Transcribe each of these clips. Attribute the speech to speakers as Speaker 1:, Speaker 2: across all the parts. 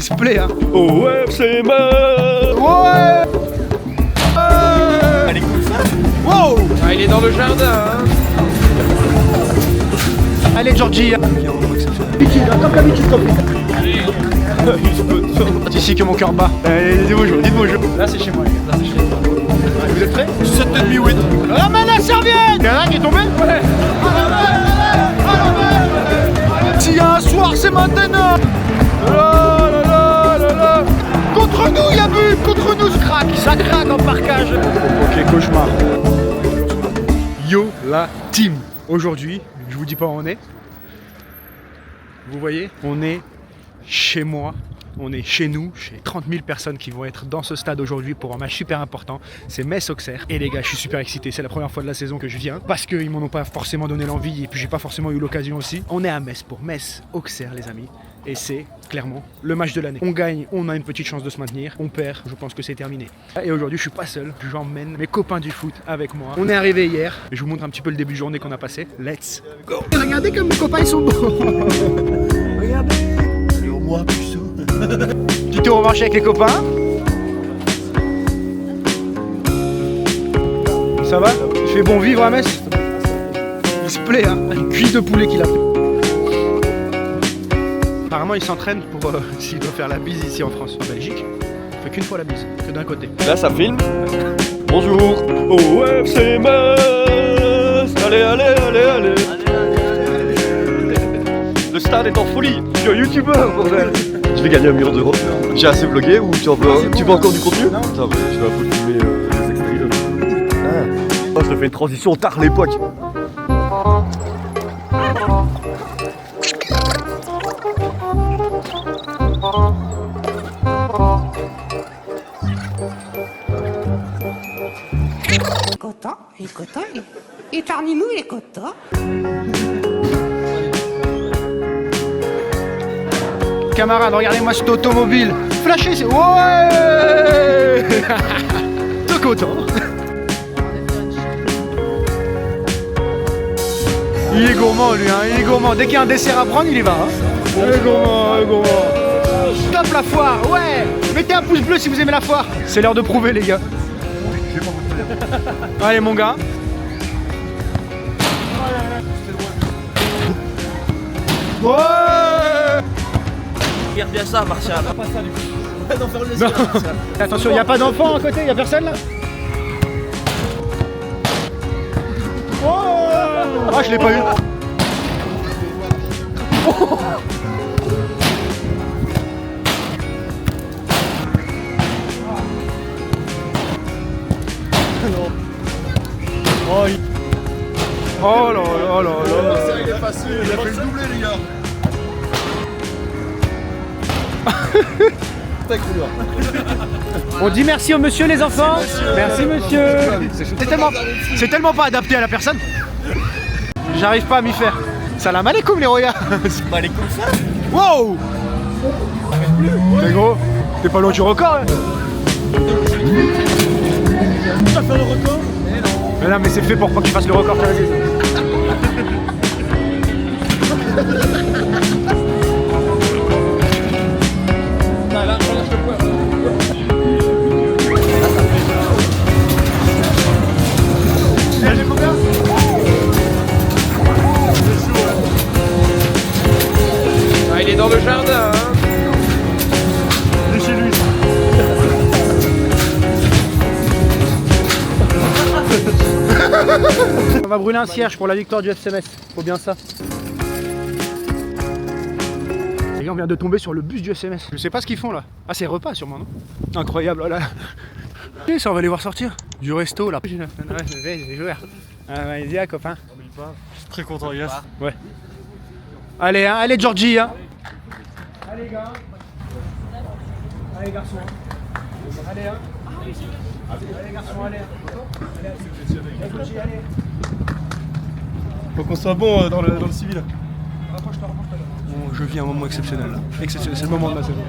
Speaker 1: se plaît, hein.
Speaker 2: Oh FC Metz.
Speaker 1: Ouais.
Speaker 2: Elle est cool ça.
Speaker 1: Wow.
Speaker 3: Ah, il est dans le jardin, hein.
Speaker 1: Allez, Georgie. Viens, on va exceptionnel. Comme d'habitude, comme c'est ici que mon cœur bat. Allez, dites bonjour, dites bonjour.
Speaker 3: Là, c'est chez moi, les gars. Là, c'est chez moi.
Speaker 1: Vous êtes prêts 7,5, 8. Ramène la serviette. Y'en a un qui est tombé. Ouais. S'il y a un soir, c'est maintenant. Contre nous, il y a but. Contre nous, ça craque en parkage. Ok, cauchemar. Yo la team. Aujourd'hui, je vous dis pas où on est. Vous voyez, on est chez moi. On est chez nous, chez 30 000 personnes qui vont être dans ce stade aujourd'hui pour un match super important. C'est Metz-Auxerre. Et les gars, je suis super excité. C'est la première fois de la saison que je viens parce qu'ils m'en ont pas forcément donné l'envie et puis j'ai pas forcément eu l'occasion aussi. On est à Metz pour Metz-Auxerre, les amis. Et c'est clairement le match de l'année. On gagne, on a une petite chance de se maintenir. On perd, je pense que c'est terminé. Et aujourd'hui, je suis pas seul. J'emmène mes copains du foot avec moi. On est arrivé hier. Et je vous montre un petit peu le début de journée qu'on a passé. Let's go. Et regardez comme mes copains ils sont beaux. Regardez. Et au moins puceau. Petit tour au marché avec les copains. Ça va? Il fait bon vivre à Metz? Il se plaît, hein? Une cuisse de poulet qu'il a fait. Apparemment, il s'entraîne pour s'il doit faire la bise ici en France. En Belgique, il fait qu'une fois la bise, que d'un côté.
Speaker 2: Là ça filme. Bonjour. Oh FC Metz. Allez, allez, allez, allez. Le stade est en folie. Je suis un youtubeur, bordel. Je vais gagner 1 million d'euros. J'ai assez vlogué ou tu en veux, tu veux encore du contenu? Non. Attends, je vais un peu filmer les extraits. Ah. Je te fais une transition tard l'époque.
Speaker 4: Content, il est content, il est parmi nous, il est content.
Speaker 1: Camarades, regardez-moi cette automobile. Flashez, c'est... Ouais. Tout content. Il est gourmand, lui, hein. Il est gourmand. Dès qu'il y a un dessert à prendre, il y va. Hein. Il est gourmand, il est gourmand. Stop la foire, ouais. Mettez un pouce bleu si vous aimez la foire. C'est l'heure de prouver, les gars. Allez, mon gars. Ouais.
Speaker 5: Regarde bien ça, Martial. Pas ça du coup. Non, faire le laisser, Martial.
Speaker 1: Attention, il n'y a pas d'enfant à côté, il n'y a personne là. Oh, ah, je l'ai pas eu. Oh. Oh, oh là là là là.
Speaker 2: Il est facile, il a fait le doublé les gars.
Speaker 1: On dit merci au monsieur les enfants. Merci monsieur. C'est tellement pas adapté à la personne. J'arrive pas à m'y faire. Salam alaikum les royas.
Speaker 5: Bah, elle est comme ça.
Speaker 1: Wow. Mais gros, t'es pas loin du record hein.
Speaker 5: Tu as fait le record?
Speaker 1: Mais non mais c'est fait pour pas que tu fasses le record.
Speaker 3: Ah, il est dans le jardin, hein.
Speaker 1: Il est chez lui. On va brûler un cierge pour la victoire du FC Metz. Faut bien ça. Les gars, on vient de tomber sur le bus du FC Metz. Je sais pas ce qu'ils font là. Ah, c'est repas sûrement, non? Incroyable, oh là. Et ça, on va les voir sortir. Du resto là. Ouais, c'est joueur. Ah, vas-y, copain.
Speaker 2: Je suis très content, yes.
Speaker 1: Ouais. Allez, hein, allez, Georgie, hein. Allez, gars. Allez, garçons. Allez, hein. Allez, garçons, allez. Allez, Georgie, allez.
Speaker 2: Faut qu'on soit bon dans le civil.
Speaker 1: Rapproche-toi. Bon, je vis un moment exceptionnel là. Exceptionnel, c'est le moment de la saison.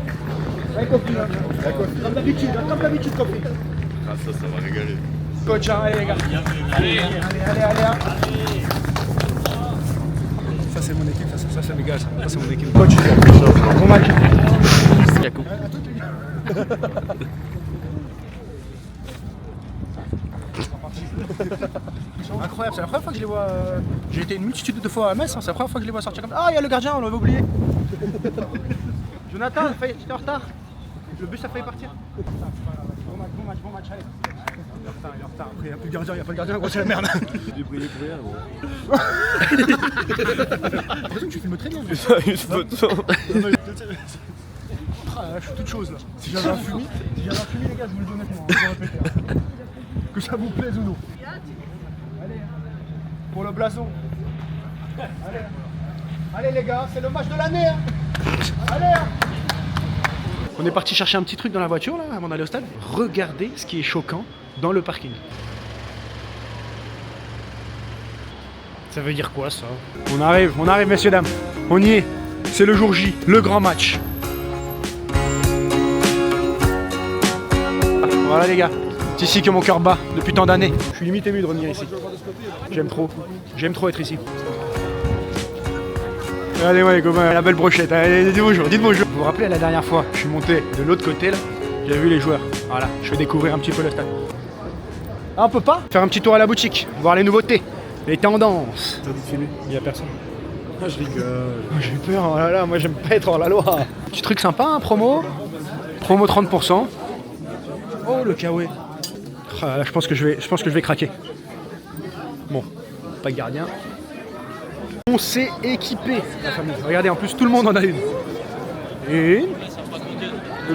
Speaker 1: Allez, Kofi, là. Comme d'habitude, Kofi.
Speaker 2: Ah, ça va régaler.
Speaker 1: Coach, hein, allez, les gars. Allez. Hein. Ça, c'est mon équipe, ça c'est mes gars, ça c'est mon équipe. Coach, bon match. Incroyable, c'est la première fois que je les vois. J'ai été une multitude de fois à Metz, hein, c'est la première fois que je les vois sortir comme ça. Ah, il y a le gardien, on l'avait oublié. Jonathan, tu es en retard. Le bus a failli partir. Bon match, allez. Il est en retard. Après, il n'y a plus de gardien, il n'y a pas de gardien, gros, c'est la merde.
Speaker 2: Débrouillé pour rien, gros.
Speaker 1: J'ai l'impression que tu filmes très bien.
Speaker 2: Ça a eu ce peu de temps.
Speaker 1: Ah, là, je suis toute chose là. Si j'avais un fumier, les gars, je vous le dis honnêtement, je vais répéter. Hein. Que ça vous plaise ou non. Allez, pour le blason. Allez les gars, c'est le match de l'année. Hein. Allez. On est parti chercher un petit truc dans la voiture là, avant d'aller au stade. Regardez ce qui est choquant dans le parking. Ça veut dire quoi ça? On arrive messieurs dames. On y est. C'est le jour J, le grand match. Voilà les gars, c'est ici que mon cœur bat depuis tant d'années. Je suis limite ému de revenir ici. J'aime trop être ici. Regardez-moi les copains, la belle brochette. Allez, dites bonjour. Vous vous rappelez la dernière fois, je suis monté de l'autre côté là, j'ai vu les joueurs. Voilà, je vais découvrir un petit peu le stade. Ah, on peut pas faire un petit tour à la boutique, voir les nouveautés, les tendances. Il n'y a personne.
Speaker 2: Ah, je rigole.
Speaker 1: J'ai peur, oh là là, moi j'aime pas être hors la loi. Petit truc sympa, hein, promo 30%. Oh le kawaii. Ah, là, je pense que je vais craquer. Bon, pas de gardien. On s'est équipé, la famille. Regardez, en plus tout le monde en a une. Une.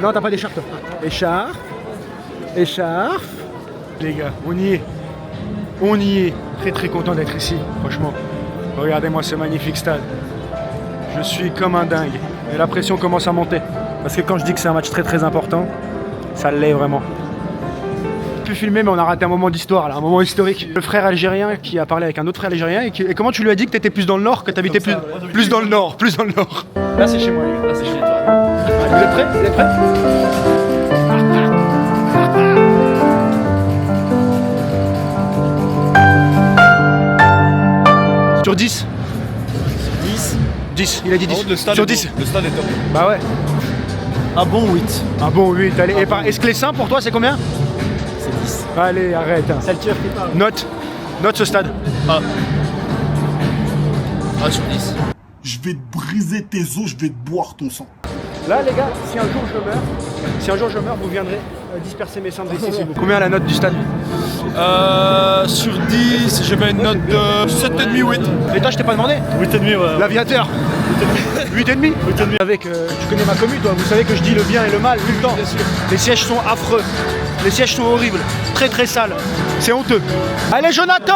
Speaker 1: Non, t'as pas d'écharpe. Écharpe. Les gars, on y est. Très très content d'être ici, franchement. Regardez-moi ce magnifique stade. Je suis comme un dingue. Et la pression commence à monter. Parce que quand je dis que c'est un match très très important, ça l'est vraiment. Pu filmer, mais on a raté un moment d'histoire là, un moment historique. Le frère algérien qui a parlé avec un autre frère algérien et comment tu lui as dit que t'étais plus dans le nord, que t'habitais plus dans le nord. Là c'est chez moi les gars.
Speaker 5: Là, c'est chez toi.
Speaker 1: Vous êtes prêts Sur 10. 10, il a dit 10.
Speaker 5: Le stade
Speaker 1: sur
Speaker 5: est
Speaker 1: 10.
Speaker 5: beau. Le stade est top.
Speaker 1: Bah ouais.
Speaker 5: Un bon 8.
Speaker 1: Un bon 8, allez. Et Esclessin pour toi c'est combien?
Speaker 5: C'est 10.
Speaker 1: Allez, arrête. Hein. Note ce stade.
Speaker 5: Ah, sur 10.
Speaker 6: Je vais te briser tes os, je vais te boire ton sang.
Speaker 1: Là les gars, si un jour je meurs, vous viendrez disperser mes cendres ici. S'il vous plaît. Combien la note du stade?
Speaker 5: Sur 10, je mets une note de 7,5, 8.
Speaker 1: L'état, je t'ai pas demandé.
Speaker 5: 8,5, ouais.
Speaker 1: L'aviateur. 8,5. Avec, tu connais ma commu, toi. Vous savez que je dis le bien et le mal tout le temps. Les sièges sont affreux. Les sièges sont horribles. Très très sales. C'est honteux. Allez, Jonathan!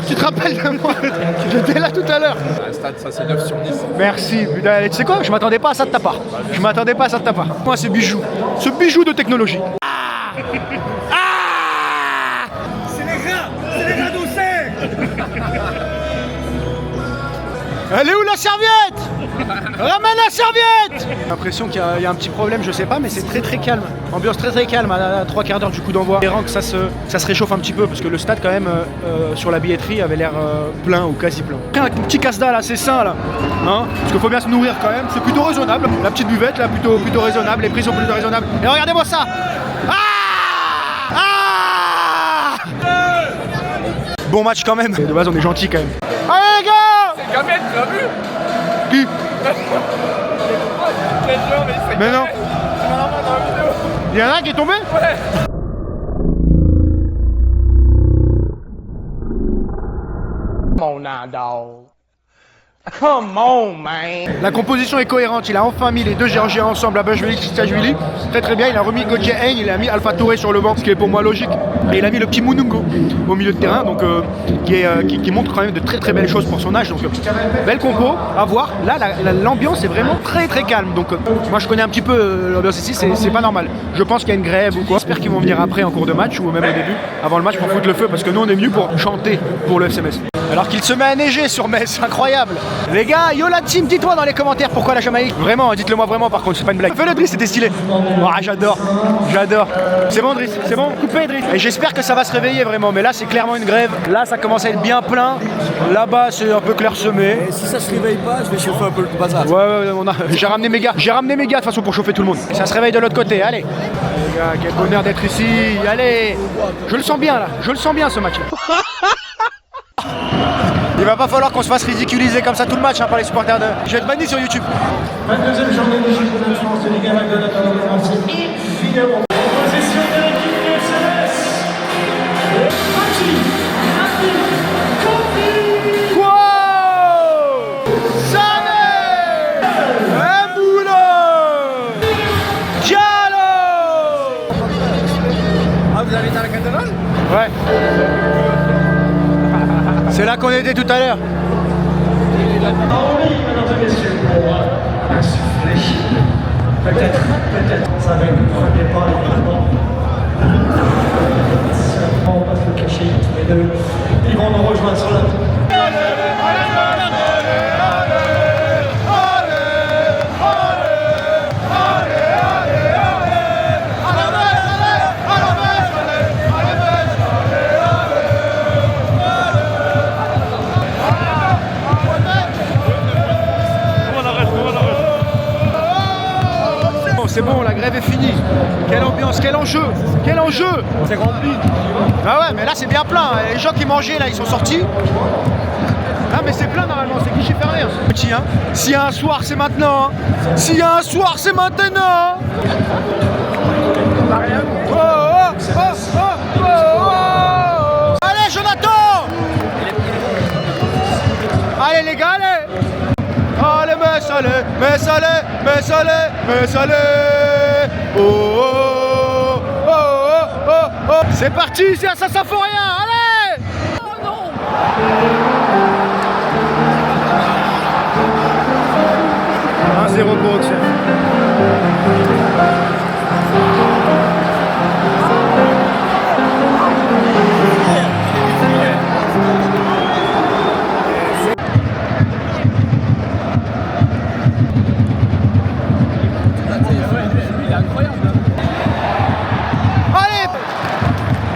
Speaker 1: Tu te rappelles de moi? J'étais là tout à l'heure.
Speaker 3: Un stade, ça c'est 9 sur 10.
Speaker 1: Merci. Tu sais quoi? Je m'attendais pas à ça de ta part. Moi, ce bijou de technologie. Elle est où la serviette? Ramène la serviette! J'ai l'impression qu'il y a un petit problème, je sais pas, mais c'est très très calme. Ambiance très très calme à 3/4 du coup d'envoi. Espérant que ça se réchauffe un petit peu parce que le stade quand même sur la billetterie avait l'air plein ou quasi plein. Un petit casse-dalle assez sain là, hein, parce qu'il faut bien se nourrir quand même. C'est plutôt raisonnable. La petite buvette là plutôt raisonnable, les prix sont plutôt raisonnables. Et regardez-moi ça! Bon match quand même. De base on est gentil quand même. Allez les gars!
Speaker 3: Gamette, tu l'as vu?
Speaker 1: Qui? Mais non. Il y en a un qui est tombé?
Speaker 3: Ouais.
Speaker 4: Come on, man.
Speaker 1: La composition est cohérente, il a enfin mis les deux Géorgiens ensemble, Abashvili, Tsitsashvili. Très très bien, il a remis Gauthier Hein, il a mis Alpha Touré sur le banc, ce qui est pour moi logique. Et il a mis le petit Munungo au milieu de terrain, donc qui montre quand même de très très belles choses pour son âge. Donc belle compo, à voir. Là l'ambiance est vraiment très très calme. Donc moi je connais un petit peu l'ambiance ici, c'est pas normal. Je pense qu'il y a une grève ou quoi. J'espère qu'ils vont venir après en cours de match ou même au début, avant le match pour foutre le feu, parce que nous on est venus pour chanter pour le FC Metz. Alors qu'il se met à neiger sur Metz, incroyable. Les gars, yo la team, dites-moi dans les commentaires pourquoi la Jamaïque. Vraiment, dites-le moi vraiment par contre, c'est pas une blague. Fais le Driss, c'était stylé. Oh, j'adore, j'adore. C'est bon Driss, c'est bon, coupez Driss. Et j'espère que ça va se réveiller vraiment, mais là c'est clairement une grève. Là ça commence à être bien plein. Là-bas c'est un peu clairsemé.
Speaker 7: Et si ça se réveille pas, je vais chauffer un peu le bazar.
Speaker 1: Ouais, j'ai ramené mes gars de toute façon pour chauffer tout le monde. Ça se réveille de l'autre côté, allez. Les gars, quel bonheur d'être ici, allez. Je le sens bien là, je le sens bien ce match. Il va pas falloir qu'on se fasse ridiculiser comme ça tout le match par les supporters de... Je vais être banni sur YouTube.
Speaker 8: 22e journée de championnat de France de Ligue 1 McDonald's en France, évidemment. Position de l'équipe du FCS.
Speaker 1: Wow, Sané, Mboulo, Diallo.
Speaker 7: Ah, vous avez été à la cathédrale?
Speaker 1: Ouais. C'est là qu'on était tout à l'heure.
Speaker 8: En ligne, mesdames et messieurs, pour un soufflet. Peut-être, ça va être le premier pas, évidemment. On va pas se le cacher, tous les deux. Ils vont nous rejoindre sur la...
Speaker 1: C'est bon, la grève est finie. Quelle ambiance, quel enjeu, quel enjeu.
Speaker 7: C'est rempli.
Speaker 1: Ah ouais, mais là c'est bien plein. Les gens qui mangeaient là, ils sont sortis. Ah mais c'est plein normalement, c'est guichet fermé. Petit hein. S'il y a un soir, c'est maintenant. S'il y a un soir, c'est maintenant. Oh, oh, oh, oh, oh, oh. Allez Jonathan. Allez les gars, allez. Allez, mais allez. Oh, oh, oh, oh, oh, oh. C'est parti, c'est Assassin Forien, allez. Oh non. 1-0 pour Auxerre.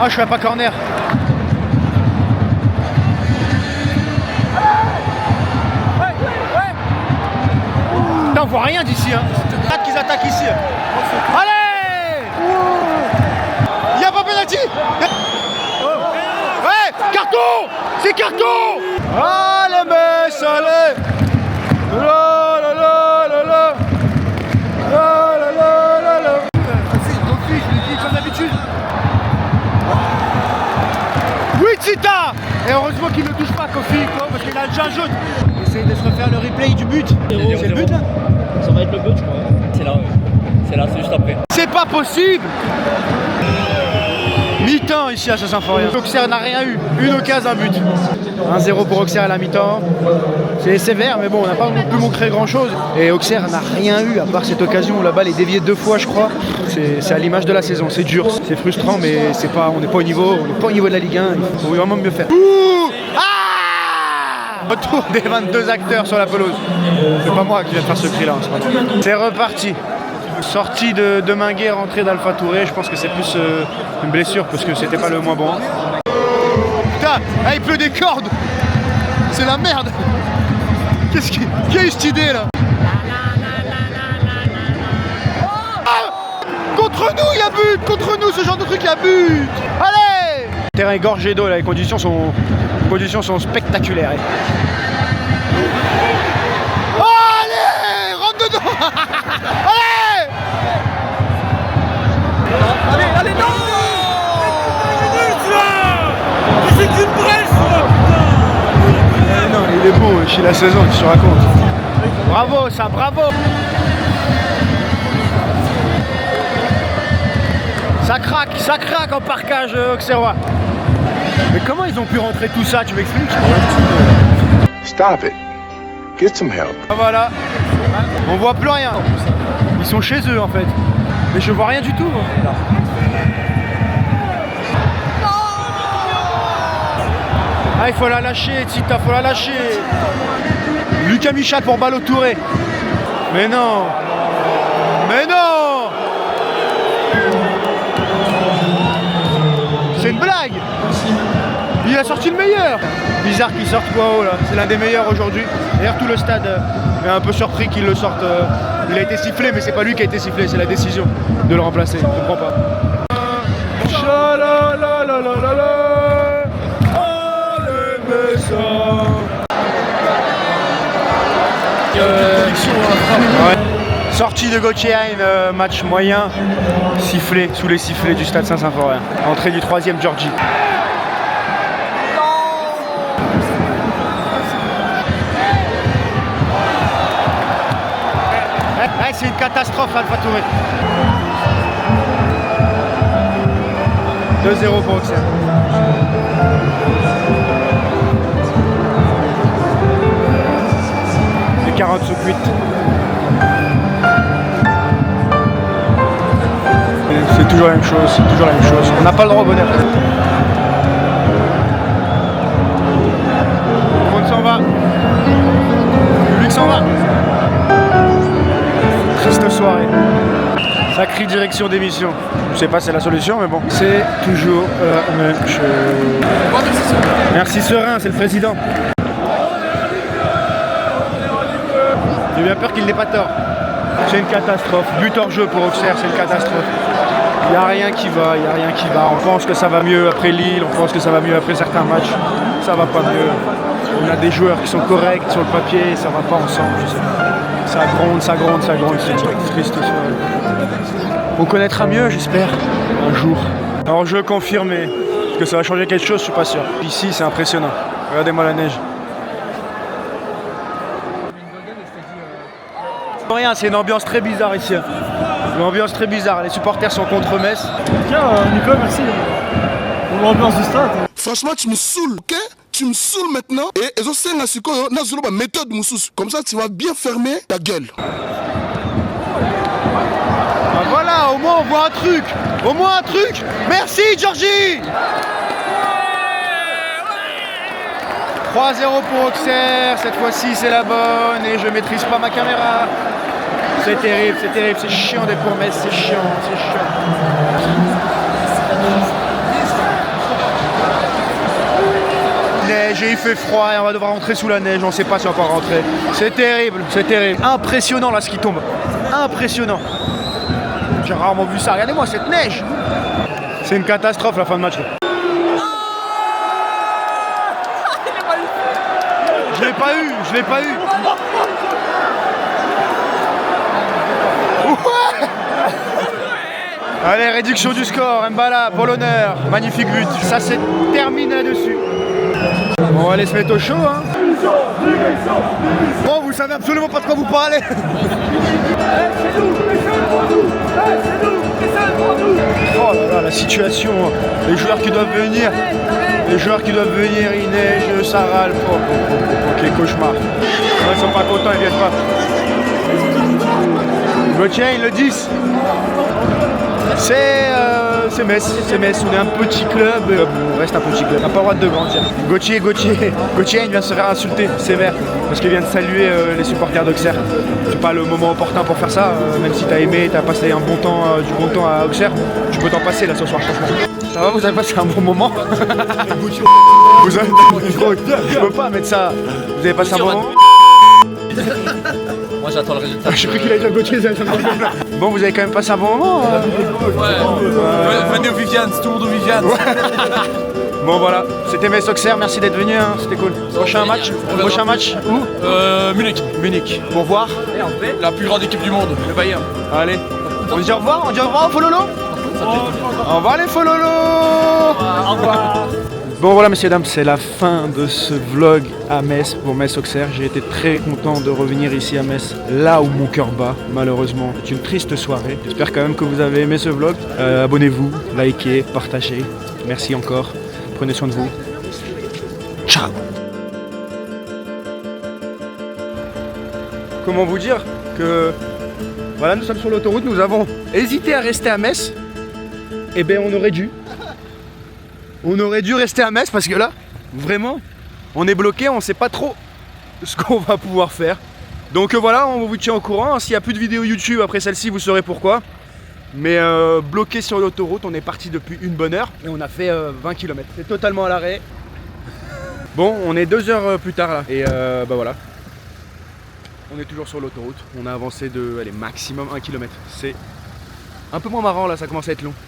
Speaker 1: Ah, je fais pas corner. Putain, on voit rien d'ici. Hein. Hâte qu'ils attaquent ici. Allez. Il y a pas pénalty. Ouais, carton. C'est carton. Allez, Metz, allez. La la la la la. La la la la la. Je lui dis comme d'habitude. Wichita. Et heureusement qu'il ne touche pas Kofi, parce qu'il a déjà un jaune. Essaye de se refaire le replay du but. C'est le but là.
Speaker 9: Ça va être le but, je crois. C'est là, c'est juste après.
Speaker 1: C'est pas possible. Mi-temps ici à Saint-Symphorien. Auxerre n'a rien eu. Une occasion, un but. 1-0 pour Auxerre à la mi-temps. C'est sévère, mais bon, on n'a pas pu montrer grand-chose. Et Auxerre n'a rien eu, à part cette occasion où la balle est déviée 2 fois, je crois. C'est à l'image de la saison. C'est dur, c'est frustrant, mais c'est pas, on n'est pas au niveau de la Ligue 1. Il faut vraiment mieux faire. Ouh, ah, retour des 22 acteurs sur la pelouse. C'est pas moi qui viens de faire ce cri-là. C'est reparti. Sortie de Minguet, rentrée d'Alpha Touré, je pense que c'est plus une blessure parce que c'était pas le moins bon. Putain, ah, il pleut des cordes. C'est la merde. Qu'est-ce qui a eu cette idée là? Ah, contre nous, il y a but. Contre nous, ce genre de truc, il y a but. Allez. Le terrain est gorgé d'eau là, les conditions sont spectaculaires. Oh, allez, rentre dedans. Allez. Allez, non! C'est qu'une brèche! Non, il est beau, chez la saison, tu te racontes. Bravo, ça, bravo! Ça craque en parkage auxerrois. Mais comment ils ont pu rentrer tout ça, tu m'expliques?
Speaker 10: Stop it. Get some help.
Speaker 1: Ah, voilà, on voit plus rien. Ils sont chez eux en fait. Mais je vois rien du tout. Ah, il faut la lâcher, Tita, faut la lâcher. Lucas Michal pour Balo Touré. Mais non. Mais non. C'est une blague. Il a sorti le meilleur. Bizarre qu'il sorte Kouao là. C'est l'un des meilleurs aujourd'hui. D'ailleurs tout le stade est un peu surpris qu'il le sorte. Il a été sifflé, mais c'est pas lui qui a été sifflé, c'est la décision de le remplacer. Je comprends pas. Ouais. Sortie de Gauthier, match moyen, sifflé sous les sifflets du stade Saint-Symphorien. Entrée du 3e Georgie. C'est une catastrophe Alpha Touré. 2-0 pour Auxerre. Les 40 sous cuites. C'est toujours la même chose, c'est toujours la même chose. On n'a pas le droit au bonheur. Tout le monde s'en va. Le public s'en va. Triste soirée. Sacrée direction d'émission. Je sais pas si c'est la solution, mais bon. C'est toujours la même chose. Merci Serein, c'est le président. J'ai bien peur qu'il n'ait pas tort. C'est une catastrophe. But hors jeu pour Auxerre, c'est une catastrophe. Il n'y a rien qui va, il n'y a rien qui va. On pense que ça va mieux après Lille, on pense que ça va mieux après certains matchs. Ça va pas mieux. On a des joueurs qui sont corrects sur le papier, ça va pas ensemble. Ça gronde, ça gronde, ça gronde. C'est triste. On connaîtra mieux, j'espère, un jour. Alors je confirme, est-ce que ça va changer quelque chose? Je suis pas sûr. Ici, c'est impressionnant. Regardez-moi la neige. Rien, c'est une ambiance très bizarre ici. Une ambiance très bizarre. Les supporters sont contre Metz.
Speaker 7: Tiens, Nicolas, merci pour l'ambiance du stade.
Speaker 6: Franchement, tu me saoules, ok? Tu me saoules maintenant. Et ils ont fait la méthode Moussous. Comme ça, tu vas bien fermer ta gueule.
Speaker 1: Ben voilà, au moins on voit un truc. Au moins un truc. Merci, Georgie. 3-0 pour Auxerre. Cette fois-ci, c'est la bonne. Et je maîtrise pas ma caméra. C'est terrible, c'est chiant d'être pour Metz, c'est chiant, c'est chiant. Neige et il fait froid et on va devoir rentrer sous la neige, on sait pas si on va rentrer. C'est terrible, c'est terrible. Impressionnant là ce qui tombe. Impressionnant. J'ai rarement vu ça, regardez-moi cette neige. C'est une catastrophe la fin de match. Là. Je l'ai pas eu, je l'ai pas eu. Allez, réduction du score, Mbala pour l'honneur, magnifique but, ça s'est terminé dessus. On va aller se mettre au chaud hein. Bon, vous savez absolument pas de quoi vous parlez. Oh là là, la situation, les joueurs qui doivent venir, il neige, ça râle. Quel cauchemar. Ils sont pas contents, ils viennent pas. Gauthier, le 10. C'est Metz, on est un petit club, on reste un petit club, on n'a pas le droit de grandir. Gauthier, il vient de se faire insulter, sévère, parce qu'il vient de saluer les supporters d'Auxerre. C'est pas le moment opportun pour faire ça, même si t'as aimé, t'as passé un bon temps, du bon temps à Auxerre, tu peux t'en passer là ce soir, franchement. Ça va, vous avez passé un bon moment? Vous avez... Je peux pas mettre ça, vous avez passé un bon moment?
Speaker 9: Moi j'attends le résultat.
Speaker 1: Je crois qu'il a déjà Gauthier. Bon, vous avez quand même passé un bon moment.
Speaker 5: Venez au Viviane, c'est tout le monde au Viviane.
Speaker 1: Bon voilà, c'était Metz Auxerre, merci d'être venu, hein. C'était cool. Prochain match où?
Speaker 5: Munich.
Speaker 1: Munich. Pour voir
Speaker 5: La plus grande équipe du monde, le Bayern.
Speaker 1: Allez, on dit au revoir au Fololo. Au revoir les Fololo.
Speaker 9: Au revoir.
Speaker 1: Bon voilà messieurs dames, c'est la fin de ce vlog à Metz pour Metz Auxerre. J'ai été très content de revenir ici à Metz, là où mon cœur bat, malheureusement. C'est une triste soirée. J'espère quand même que vous avez aimé ce vlog. Abonnez-vous, likez, partagez. Merci encore. Prenez soin de vous. Ciao. Comment vous dire que voilà, nous sommes sur l'autoroute, nous avons hésité à rester à Metz. Eh bien on aurait dû. On aurait dû rester à Metz parce que là, Vraiment, on est bloqué, on sait pas trop ce qu'on va pouvoir faire. Donc voilà, on vous tient au courant. S'il n'y a plus de vidéos YouTube après celle-ci, vous saurez pourquoi. Mais bloqué sur l'autoroute, on est parti depuis une bonne heure et on a fait 20 km. C'est totalement à l'arrêt. Bon, on est 2 heures plus tard là. Et bah voilà. On est toujours sur l'autoroute. On a avancé de maximum 1 km. C'est un peu moins marrant là, ça commence à être long.